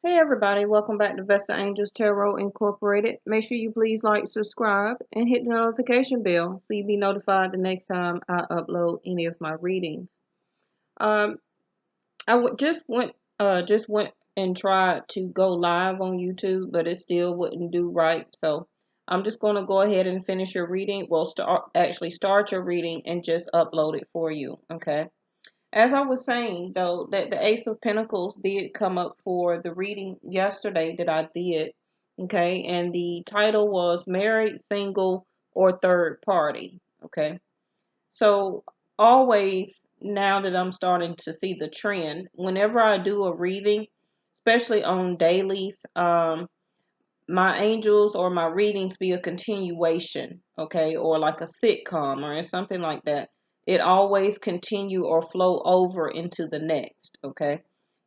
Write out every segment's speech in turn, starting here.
Hey everybody, welcome back to Vesta Angels Tarot Incorporated. Make sure you please like, subscribe, and hit the notification bell so you'll be notified the next time I upload any of my readings. Um, I just went and tried to go live on YouTube, but it still wouldn't do right. So I'm just gonna go ahead and finish your reading. Well, start your reading and just upload it for you. Okay. As I was saying, though, that the Ace of Pentacles did come up for the reading yesterday that I did, okay, and the title was Married, Single, or Third Party, okay. So always, now that I'm starting to see the trend, whenever I do a reading, especially on dailies, my angels or my readings be a continuation, okay, or like a sitcom or something like that. It always continue or flow over into the next, okay.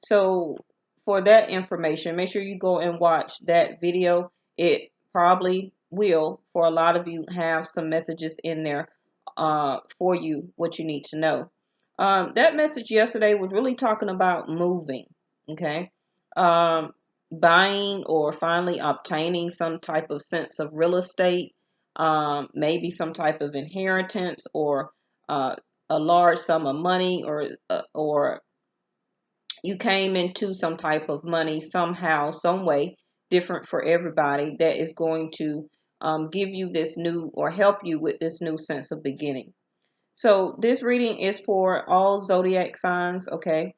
So for that information, make sure you go and watch that video. It probably will, for a lot of you, have some messages in there for you, what you need to know. That message yesterday was really talking about moving, okay. Um, Buying or finally obtaining some type of sense of real estate, maybe some type of inheritance or uh, a large sum of money, or you came into some type of money somehow, some way, different for everybody, that is going to give you this new or help you with this new sense of beginning. So this reading is for all zodiac signs, okay?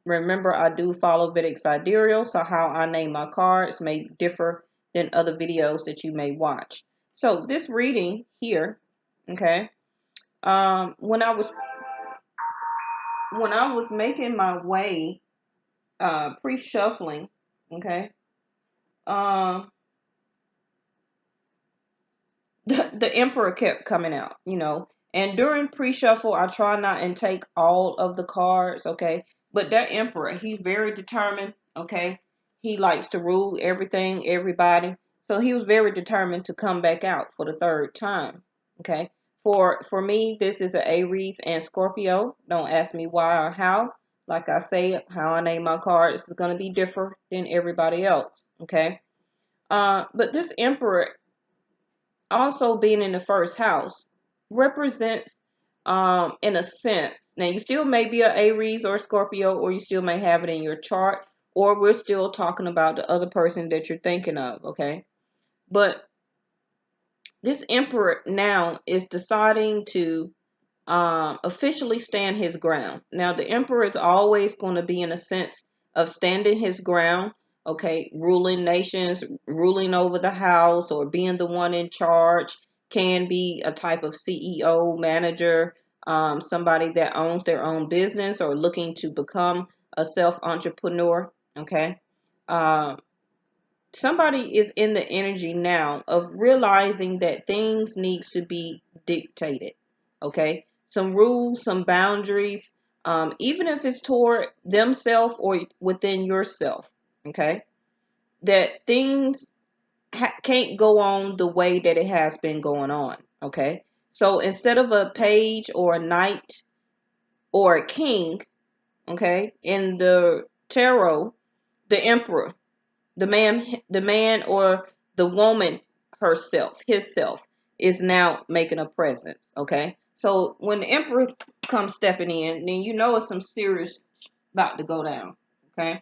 Remember, I do follow Vedic sidereal, so how I name my cards may differ than other videos that you may watch. So this reading here, okay, when I was making my way, pre-shuffling, okay, um, the Emperor kept coming out, and during pre-shuffle, I try not and take all of the cards, okay? But that Emperor, he's very determined, okay? He likes to rule everything, everybody. So he was very determined to come back out for the third time, okay? For me, this is an Aries and Scorpio. Don't ask me why or how. Like I say, how I name my cards is going to be different than everybody else, okay? But this Emperor, also being in the first house, represents, in a sense, now you still may be a Aries or a Scorpio, or you still may have it in your chart, or we're still talking about the other person that you're thinking of, okay? But this Emperor now is deciding to officially stand his ground. Now, the Emperor is always going to be in a sense of standing his ground, okay, ruling nations, ruling over the house, or being the one in charge. Can be a type of CEO, manager, somebody that owns their own business or looking to become a self-entrepreneur, okay. Um, Somebody is in the energy now of realizing that things needs to be dictated, okay, some rules, some boundaries, even if it's toward themselves or within yourself, okay, that things can't go on the way that it has been going on, okay. So instead of a page or a knight or a king, okay, in the tarot, the emperor, the man or the woman herself, himself, is now making a presence, okay? So when the emperor comes stepping in, then you know it's some serious about to go down, okay?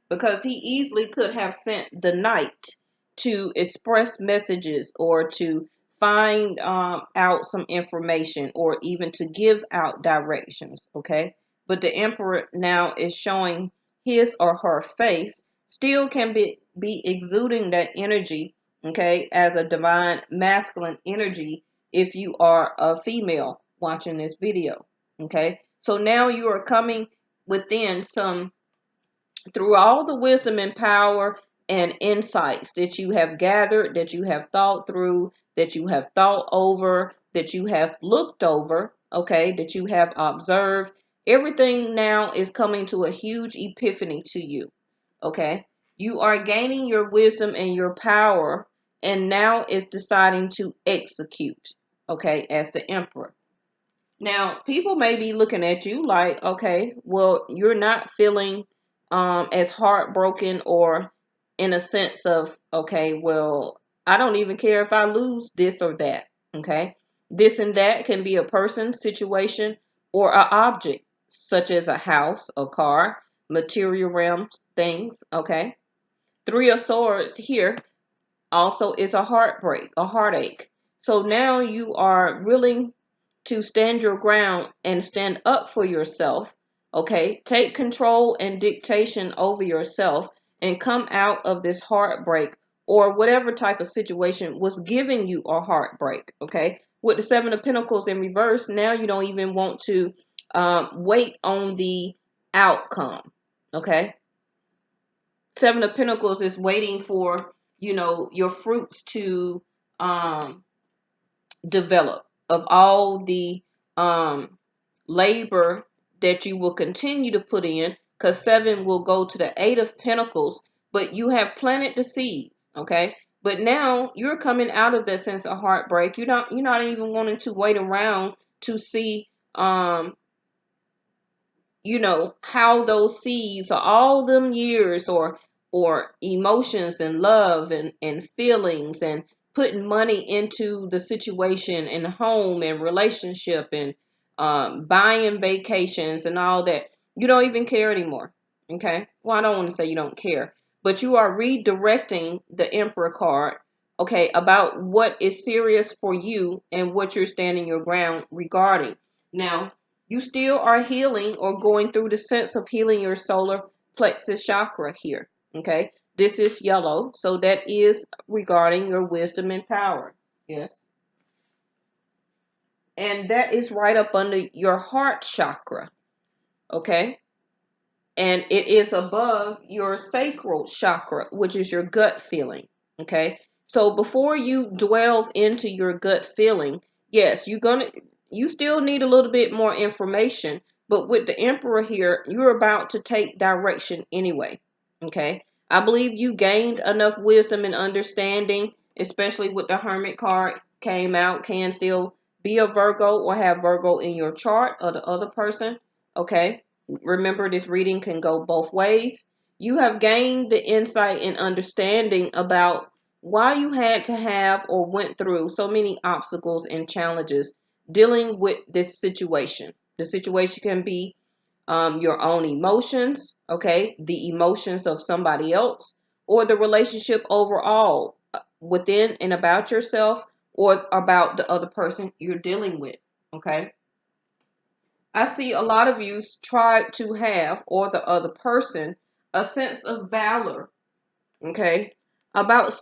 Because he easily could have sent the knight to express messages or to find out some information or even to give out directions, okay? But the emperor now is showing his or her face, still can be exuding that energy, okay, as a divine masculine energy if you are a female watching this video, okay? So now you are coming within some, through all the wisdom and power and insights that you have gathered, that you have thought through, that you have thought over, that you have looked over, okay, that you have observed, everything now is coming to a huge epiphany to you, okay? You are gaining your wisdom and your power, and now it's deciding to execute, okay, as the emperor. Now, people may be looking at you like, okay, well, you're not feeling as heartbroken, or in a sense of, okay, well, I don't even care if I lose this or that. Okay. This and that can be a person, situation, or an object, such as a house, a car, material realms, things. Okay. Three of Swords here also is a heartbreak, a heartache. So now you are willing to stand your ground and stand up for yourself. Okay, take control and dictation over yourself and come out of this heartbreak, or whatever type of situation was giving you a heartbreak. Okay, with the Seven of Pentacles in reverse, now you don't even want to wait on the outcome. Okay, Seven of Pentacles is waiting for, your fruits to um, develop, of all the um, labor that you will continue to put in, because seven will go to the Eight of Pentacles, but you have planted the seeds. Okay, but now you're coming out of that sense of heartbreak. You're not even wanting to wait around to see how those seeds, or all them years, or emotions and love and feelings, and putting money into the situation and home and relationship, and buying vacations and all that. You don't even care anymore. Okay, well, I don't want to say you don't care, but you are redirecting the Emperor card, okay, about what is serious for you and what you're standing your ground regarding. Now, you still are healing, or going through the sense of healing your solar plexus chakra here. Okay. This is yellow. So that is regarding your wisdom and power. Yes. And that is right up under your heart chakra. Okay. And it is above your sacral chakra, which is your gut feeling. Okay. So before you delve into your gut feeling, yes, you still need a little bit more information, but with the Emperor here, you're about to take direction anyway. Okay. I believe you gained enough wisdom and understanding, especially with the Hermit card came out, can still be a Virgo or have Virgo in your chart, or the other person. Okay. Remember, this reading can go both ways. You have gained the insight and understanding about why you had to have or went through so many obstacles and challenges dealing with this situation. The situation can be your own emotions, okay, the emotions of somebody else, or the relationship overall, within and about yourself, or about the other person you're dealing with. Okay. I see a lot of you try to have, or the other person, a sense of valor, okay, about,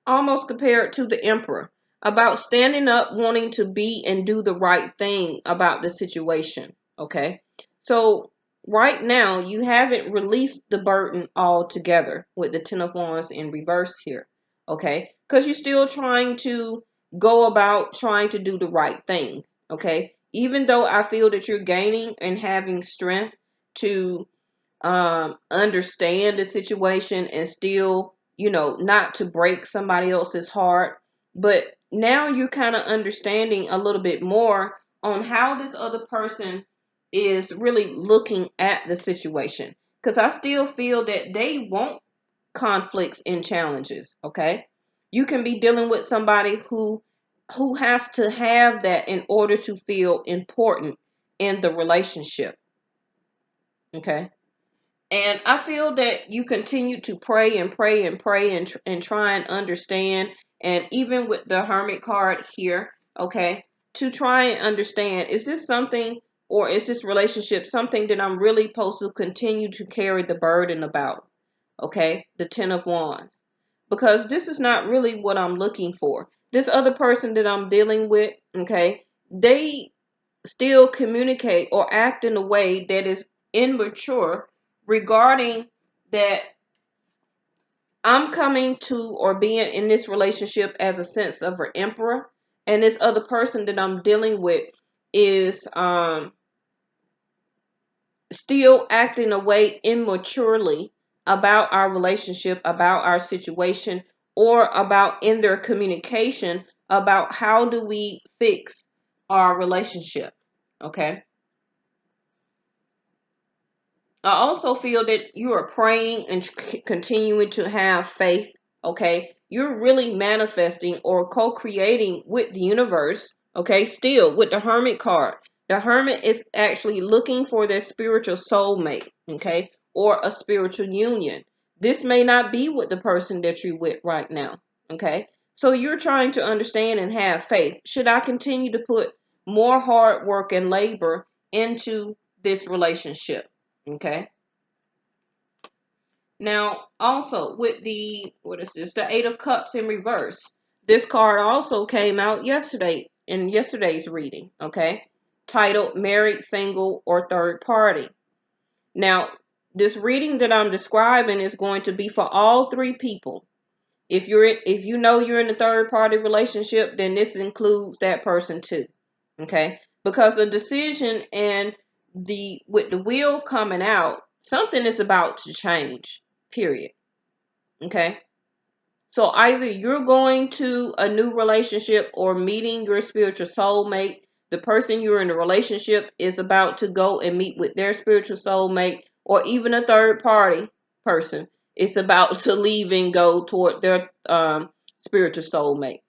almost compared to the Emperor, about standing up, wanting to be and do the right thing about the situation, okay? So right now, you haven't released the burden altogether with the Ten of Wands in reverse here, okay? Because you're still trying to go about trying to do the right thing, okay? Even though I feel that you're gaining and having strength to understand the situation, and still, not to break somebody else's heart. But now you're kind of understanding a little bit more on how this other person is really looking at the situation. Because I still feel that they want conflicts and challenges. Okay. You can be dealing with somebody who has to have that in order to feel important in the relationship. Okay. And I feel that you continue to pray and pray and pray, and try and understand. And even with the Hermit card here, okay, to try and understand, is this something, or is this relationship something that I'm really supposed to continue to carry the burden about? Okay, the Ten of Wands. Because this is not really what I'm looking for. This other person that I'm dealing with, okay, they still communicate or act in a way that is immature regarding that I'm coming to, or being in this relationship as a sense of an emperor, and this other person that I'm dealing with is still acting a way immaturely about our relationship, about our situation, or about in their communication about how do we fix our relationship. Okay. I also feel that you are praying and continuing to have faith. Okay. You're really manifesting or co-creating with the universe. Okay. Still with the Hermit card. The Hermit is actually looking for their spiritual soulmate. Okay. Or a spiritual union. This may not be with the person that you're with right now. Okay. So you're trying to understand and have faith. Should I continue to put more hard work and labor into this relationship? Okay. Now, also with the, what is this? The Eight of Cups in reverse. This card also came out yesterday in yesterday's reading. Okay. Titled Married, Single, or Third Party. Now, this reading that I'm describing is going to be for all three people. If you know you're in a third party relationship, then this includes that person too. Okay? Because the decision and with the wheel coming out, something is about to change. Period. Okay? So either you're going to a new relationship or meeting your spiritual soulmate. The person you're in a relationship is about to go and meet with their spiritual soulmate, or even a third party person is about to leave and go toward their spiritual soulmate.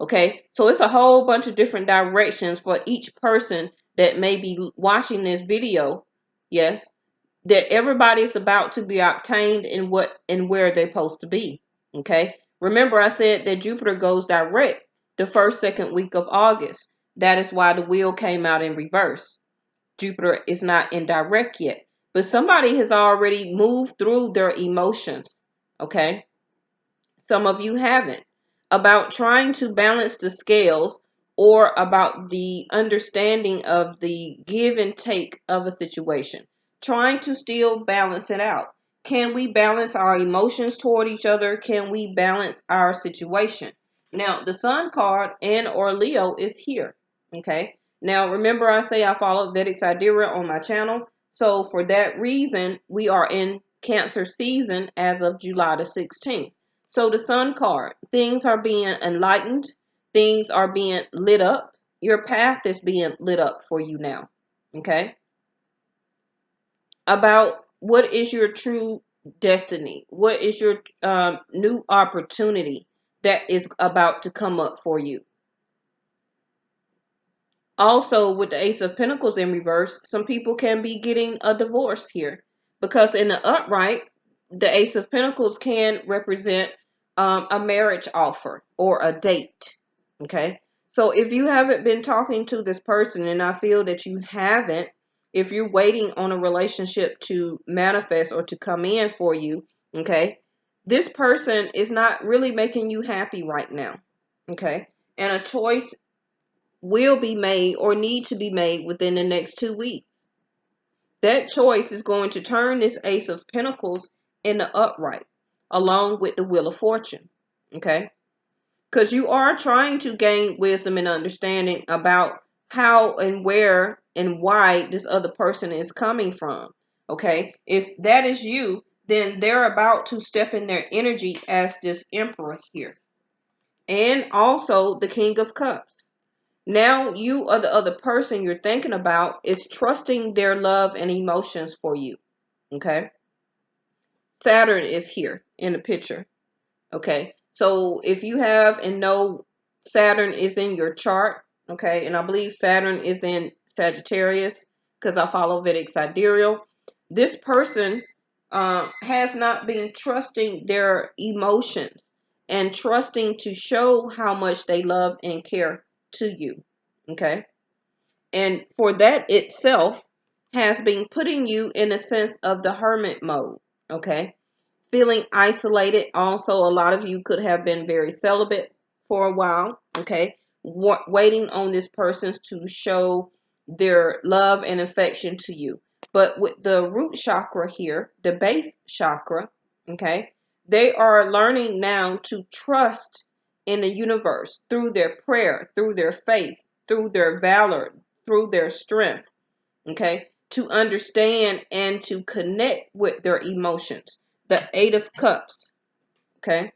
Okay, so it's a whole bunch of different directions for each person that may be watching this video. Yes, that everybody's about to be obtained in what and where they're supposed to be. Okay. Remember, I said that Jupiter goes direct the first, second week of August. That is why the wheel came out in reverse. Jupiter is not in direct yet, but somebody has already moved through their emotions. Okay. Some of you haven't. About trying to balance the scales or about the understanding of the give and take of a situation. Trying to still balance it out. Can we balance our emotions toward each other? Can we balance our situation? Now, the Sun card and or Leo is here. Okay. Now, remember I say I follow Vedic Sidereal on my channel. So for that reason, we are in Cancer season as of July the 16th. So the Sun card, things are being enlightened. Things are being lit up. Your path is being lit up for you now. Okay. About what is your true destiny? What is your new opportunity that is about to come up for you? Also, with the Ace of Pentacles in reverse, some people can be getting a divorce here. Because in the upright, the Ace of Pentacles can represent a marriage offer or a date. Okay. So if you haven't been talking to this person, and I feel that you haven't, if you're waiting on a relationship to manifest or to come in for you, okay, this person is not really making you happy right now. Okay. And a choice will be made or need to be made within the next 2 weeks. That choice is going to turn this Ace of Pentacles in the upright, along with the Wheel of Fortune. Okay? Because you are trying to gain wisdom and understanding about how and where and why this other person is coming from. Okay? If that is you, then they're about to step in their energy as this Emperor here. And also the King of Cups. Now you or the other person you're thinking about is trusting their love and emotions for you. Okay. Saturn is here in the picture. Okay. So if you have and know Saturn is in your chart, okay, and I believe Saturn is in Sagittarius because I follow Vedic Sidereal, this person has not been trusting their emotions and trusting to show how much they love and care to you. Okay. And for that itself has been putting you in a sense of the hermit mode. Okay. Feeling isolated. Also, a lot of you could have been very celibate for a while. Okay. Waiting on this person to show their love and affection to you. But with the root chakra here, the base chakra, okay, they are learning now to trust in the universe through their prayer, through their faith, through their valor, through their strength, okay, to understand and to connect with their emotions. The Eight of Cups, okay,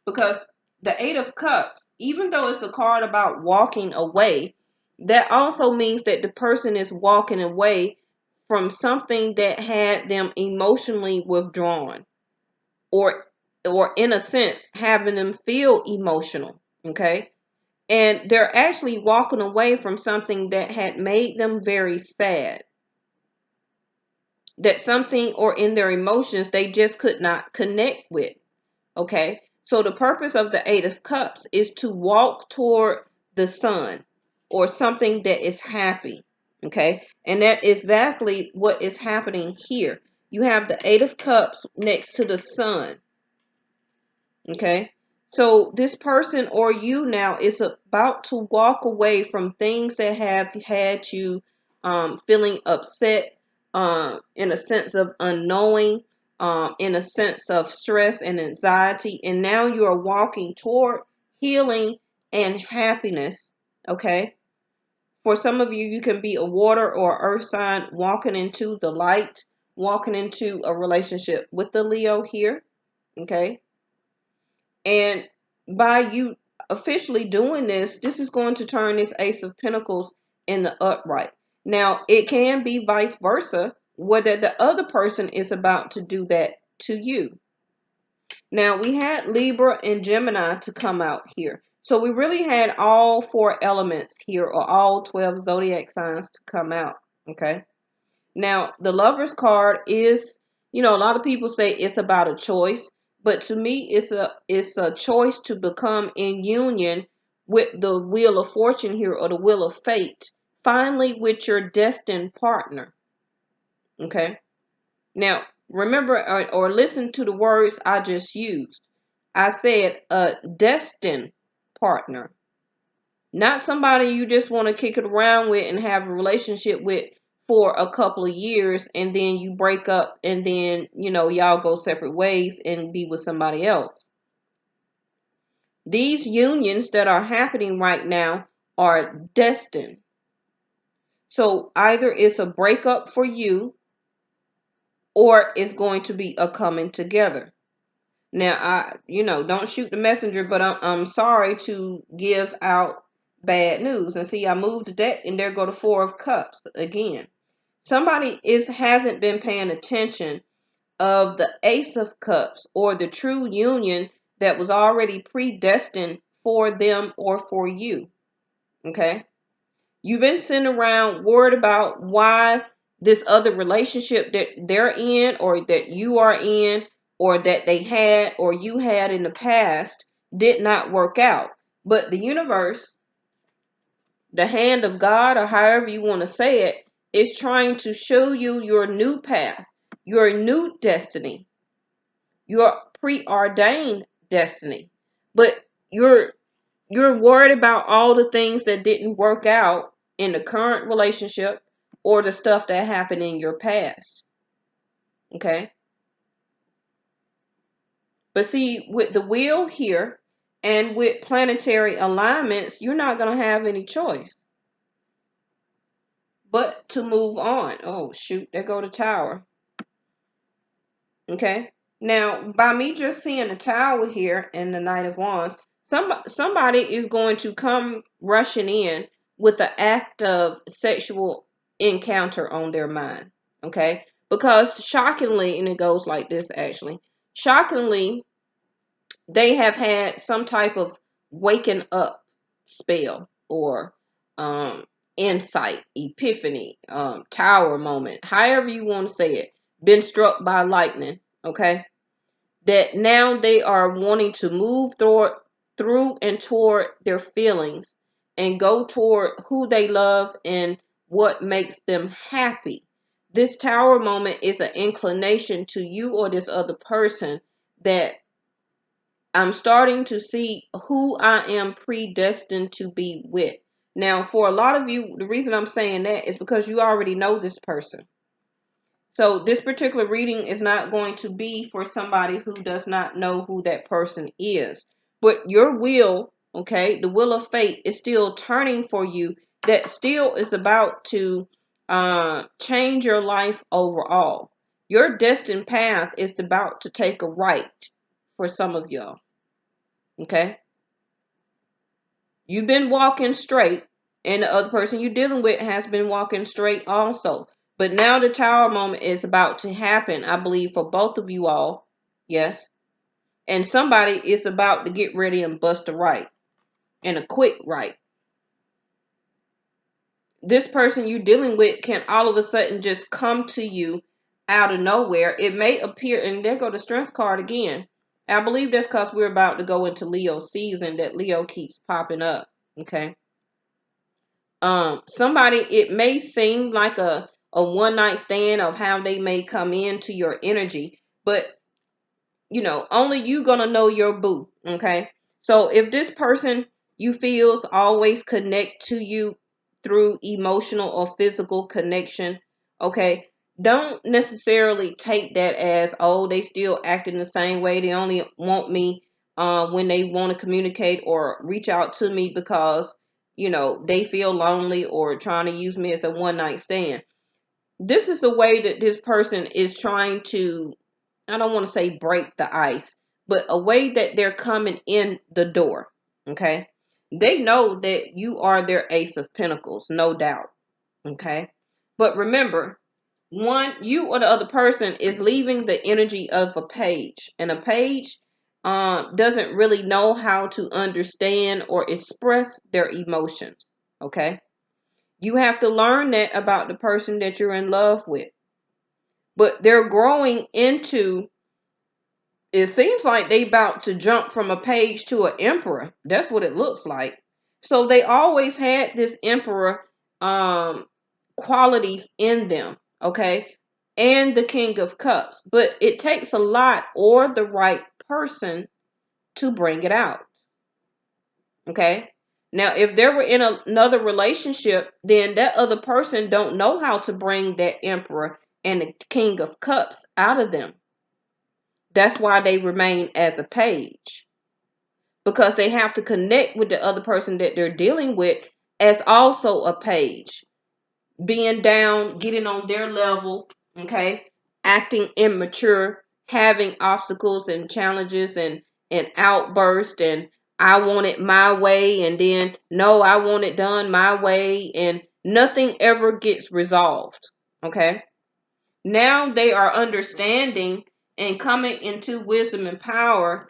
because the Eight of Cups, even though it's a card about walking away, that also means that the person is walking away from something that had them emotionally withdrawn, or in a sense having them feel emotional, okay? And they're actually walking away from something that had made them very sad. That something, or in their emotions, they just could not connect with. Okay. So the purpose of the Eight of Cups is to walk toward the sun, or something that is happy. Okay. And that is exactly what is happening here. You have the Eight of Cups next to the sun. Okay. So this person, or you now, is about to walk away from things that have had you feeling upset, in a sense of unknowing, in a sense of stress and anxiety. And now you are walking toward healing and happiness. Okay. For some of you, you can be a water or earth sign walking into the light, walking into a relationship with the Leo here. Okay. And by you officially doing this, this is going to turn this Ace of Pentacles in the upright. Now, it can be vice versa, whether the other person is about to do that to you. Now, we had Libra and Gemini to come out here. So we really had all 4 elements here, or all 12 zodiac signs to come out. Okay. Now, the Lover's card is, a lot of people say it's about a choice, but to me, it's a choice to become in union with the wheel of fortune here, or the wheel of fate, finally with your destined partner. Okay. Now, remember, or listen to the words I just used. I said a destined partner. Not somebody you just want to kick it around with and have a relationship with for a couple of years, and then you break up, and then, y'all go separate ways and be with somebody else. These unions that are happening right now are destined. So either it's a breakup for you, or it's going to be a coming together. Now, don't shoot the messenger, but I'm sorry to give out bad news. And see, I moved the deck, and there go the 4 of Cups again. Somebody hasn't been paying attention of the Ace of Cups, or the true union that was already predestined for them or for you. Okay? You've been sitting around worried about why this other relationship that they're in, or that you are in, or that they had, or you had in the past, did not work out. But the universe, the hand of God, or however you want to say it, is trying to show you your new path, your new destiny, your preordained destiny. But you're worried about all the things that didn't work out in the current relationship, or the stuff that happened in your past. Okay? But see, with the wheel here and with planetary alignments, you're not going to have any choice but to move on. Oh, shoot, there go the Tower. Okay? Now, by me just seeing the Tower here and the Knight of Wands, somebody is going to come rushing in with the act of sexual encounter on their mind. Okay? Because shockingly, and it goes like this actually, shockingly, they have had some type of waking up spell, or um, insight, epiphany, tower moment, however you want to say it, been struck by lightning. Okay? That now they are wanting to move through and toward their feelings, and go toward who they love and what makes them happy. This Tower moment is an inclination to you or this other person that I'm starting to see who I am predestined to be with. Now, for a lot of you, the reason I'm saying that is because you already know this person. So this particular reading is not going to be for somebody who does not know who that person is. But your will, okay, the wheel of fate is still turning for you. That still is about to change your life overall. Your destined path is about to take a right for some of y'all. Okay? You've been walking straight, and the other person you're dealing with has been walking straight also. But now the Tower moment is about to happen, I believe, for both of you all. Yes. And somebody is about to get ready and bust a right. And a quick right. This person you're dealing with can all of a sudden just come to you out of nowhere. It may appear, and there go the Strength card again. I believe that's because we're about to go into Leo season that Leo keeps popping up. Okay. Somebody, it may seem like a one night stand of how they may come into your energy, but only you gonna know your boo. Okay. So if this person you feels always connect to you through emotional or physical connection, okay, don't necessarily take that as, oh, they still acting the same way. They only want me when they want to communicate or reach out to me because they feel lonely or trying to use me as a one night stand. This is a way that this person is trying to, I don't want to say break the ice, but a way that they're coming in the door. Okay. They know that you are their Ace of Pentacles, no doubt. Okay. But remember, one, you or the other person is leaving the energy of a page, and a page doesn't really know how to understand or express their emotions. Okay. You have to learn that about the person that you're in love with. But they're growing into, it seems like they about to jump from a page to an emperor. That's what it looks like. So they always had this emperor qualities in them, okay? And the King of Cups. But it takes a lot or the right person to bring it out. Okay? Now, if they were in another relationship, then that other person don't know how to bring that emperor and the King of Cups out of them. That's why they remain as a page, because they have to connect with the other person that they're dealing with as also a page, being down, getting on their level, okay, acting immature, having obstacles and challenges and outbursts, and I want it my way, and then no, I want it done my way, and nothing ever gets resolved. Okay. Now they are understanding and coming into wisdom and power,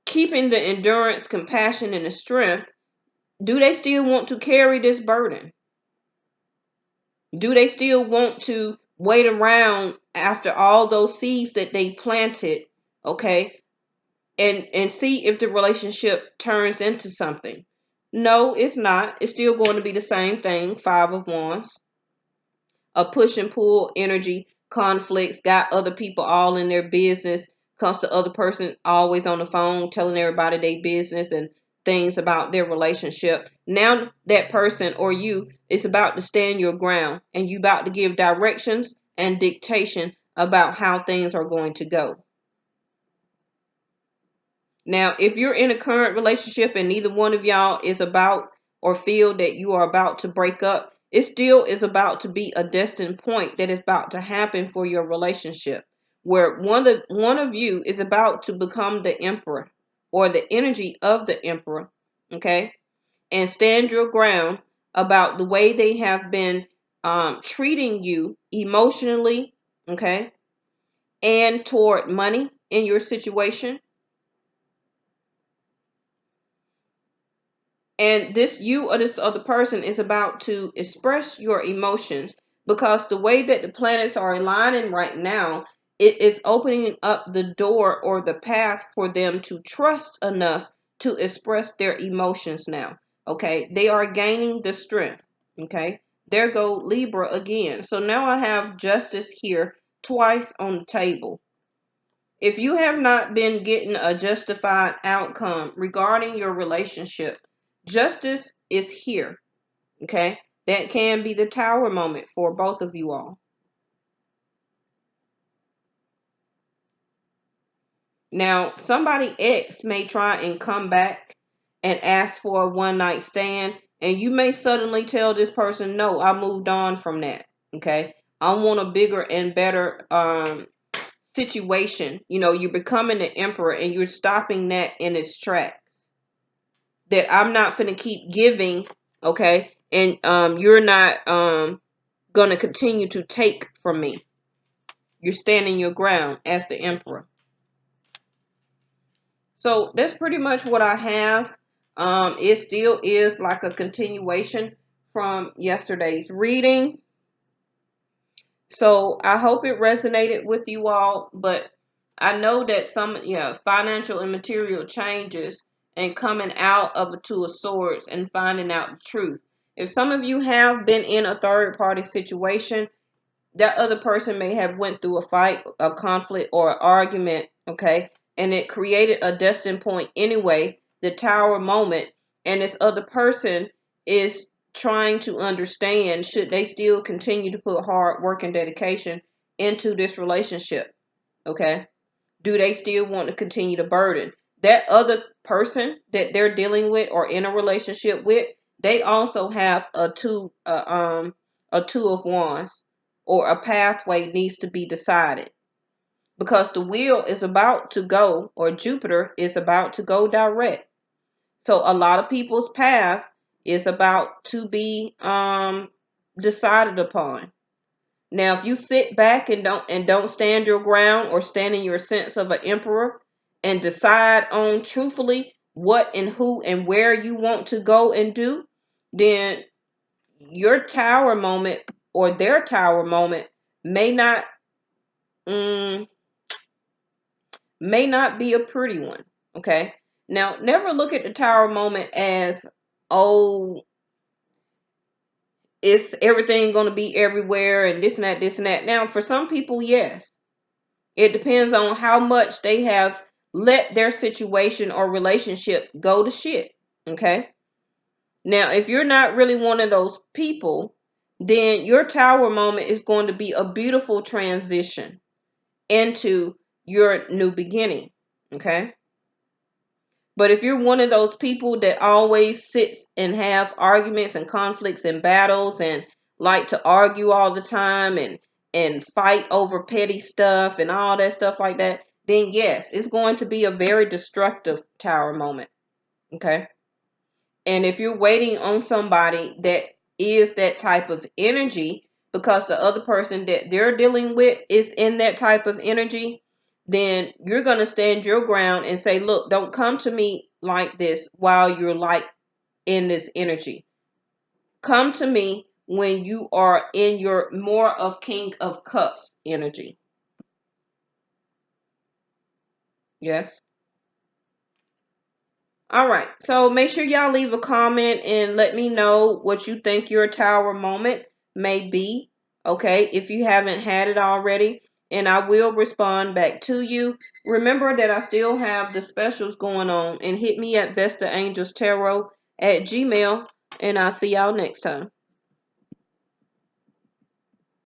keeping the endurance, compassion, and the strength. Do they still want to carry this burden? Do they still want to wait around after all those seeds that they planted, okay, and see if the relationship turns into something? No, it's not. It's still going to be the same thing. Five of Wands. A push and pull energy, conflicts, got other people all in their business, comes the other person always on the phone telling everybody their business and things about their relationship. Now that person or you is about to stand your ground, and you about to give directions and dictation about how things are going to go. Now, if you're in a current relationship and neither one of y'all is about or feel that you are about to break up, it still is about to be a destined point that is about to happen for your relationship, where one of you is about to become the emperor or the energy of the emperor, okay, and stand your ground about the way they have been treating you emotionally, okay, and toward money in your situation. And this you or this other person is about to express your emotions, because the way that the planets are aligning right now, it is opening up the door or the path for them to trust enough to express their emotions now. Okay. They are gaining the strength. Okay. There go Libra again. So now I have Justice here twice on the table. If you have not been getting a justified outcome regarding your relationship, justice is here. Okay. That can be the Tower moment for both of you all. Now, somebody X may try and come back and ask for a one night stand, and you may suddenly tell this person, no, I moved on from that. Okay. I want a bigger and better situation. You're becoming the emperor and you're stopping that in its tracks. That I'm not finna keep giving, okay, and you're not going to continue to take from me. You're standing your ground as the Emperor. So that's pretty much what I have. It still is like a continuation from yesterday's reading. So I hope it resonated with you all, but I know that some financial and material changes and coming out of a Two of Swords and finding out the truth. If some of you have been in a third party situation, that other person may have went through a fight, a conflict, or an argument, okay? And it created a destined point anyway, the Tower moment, and this other person is trying to understand, should they still continue to put hard work and dedication into this relationship, okay? Do they still want to continue to burden? That other person that they're dealing with or in a relationship with, they also have a two of wands, or a pathway needs to be decided, because the wheel is about to go, or Jupiter is about to go direct. So a lot of people's path is about to be decided upon. Now, if you sit back and don't stand your ground, or stand in your sense of an emperor, and decide on truthfully what and who and where you want to go and do, then your tower moment or their tower moment may not be a pretty one. Okay. Now, never look at the tower moment as, oh, it's everything going to be everywhere and this and that, this and that. Now, for some people, yes. It depends on how much they have let their situation or relationship go to shit. Okay. Now, if you're not really one of those people, then your tower moment is going to be a beautiful transition into your new beginning. Okay. But if you're one of those people that always sits and have arguments and conflicts and battles and like to argue all the time and fight over petty stuff and all that stuff like that, then yes, it's going to be a very destructive tower moment. Okay. And if you're waiting on somebody that is that type of energy, because the other person that they're dealing with is in that type of energy, then you're going to stand your ground and say, look, don't come to me like this while you're like in this energy. Come to me when you are in your more of King of Cups energy. Yes. All right. So make sure y'all leave a comment and let me know what you think your tower moment may be. Okay. If you haven't had it already. And I will respond back to you. Remember that I still have the specials going on. And hit me at Vestaangelstarot at Gmail. And I'll see y'all next time.